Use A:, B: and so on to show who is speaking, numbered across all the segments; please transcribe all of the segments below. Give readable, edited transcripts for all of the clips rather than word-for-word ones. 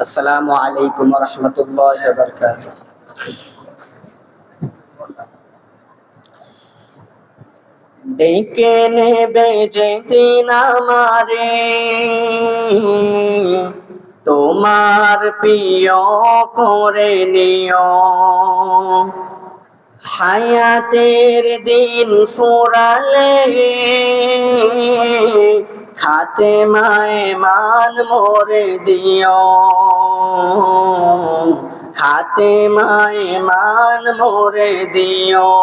A: আসসালামু আলাইকুম ওয়া রাহমাতুল্লাহি ওয়া বারাকাতুহু। ডেকে নেবে যেদিন আমারে তোমার প্রিয় করে নিও, হায়াতের দিন ফুরালে খাতেমায়ে মান মোরে দিও, খাতেমায়ে মান মোরে দিও।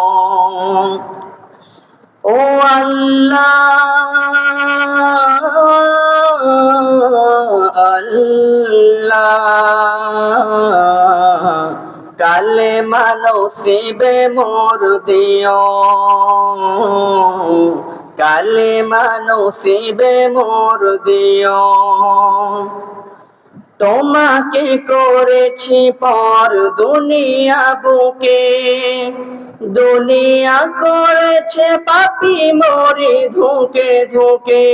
A: ও আল্লাহ আল্লাহ, কালেমা নসিবে মোর দিও, কালেমা নসিবে মোর দিও। তোমাকে করেছি পর দুনিয়া বুকে, দুনিয়া করেছে পাপী মরি ধুকে ধুকে।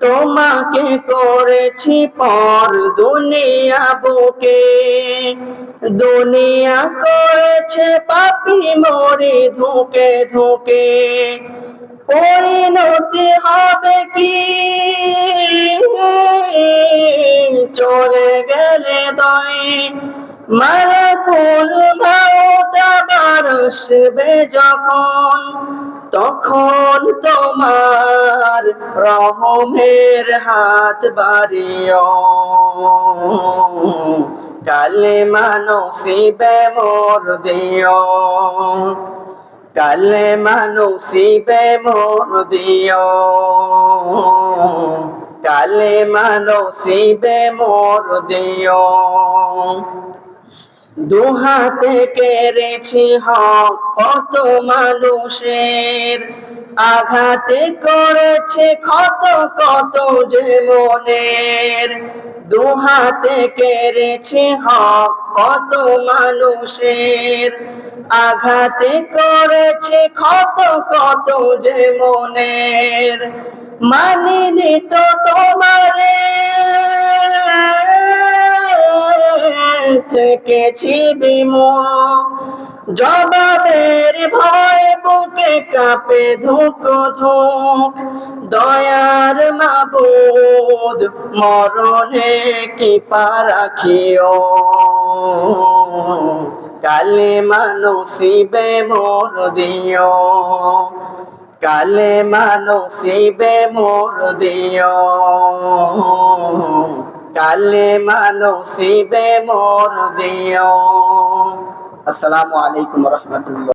A: তোমাকে করেছি পর দুনিয়া বুকে, দুনিয়া করেছে পাপী মরি ধুকে ধুকে। পরিণতি হবে কি চলে গেলে দয়, মালাকুল মাউত আবার আসবে যখন, তখন তোমার রহমের হাত বাড়িও, কালেমা নসিবে মোর দিও, কালেমা নসিবে মোর দিও, কালেমা নসিবে মোর দিও। দুহাতে কেড়েছি হক কত মানুষের, আঘাতে করেছে ক্ষত কত যে মনের। দুহাতে কেড়েছি হক কত মানুষের, আঘাতে করেছে ক্ষত কত যে মনের। মানিনি তো তোমারে থেকেছি বিমূঢ়, জবাবের ভয় বুকে কাঁপে ধুক ধুক। দয়ার মাবুদ মরণে কৃপা রাখিও, কালেমা নসিবে মোর দিও, কালেমা নসিবে মোর দিও, কালেমা নসিবে মোর দিও। আসসালামু আলাইকুম ওয়া রাহমাতুল্লাহ।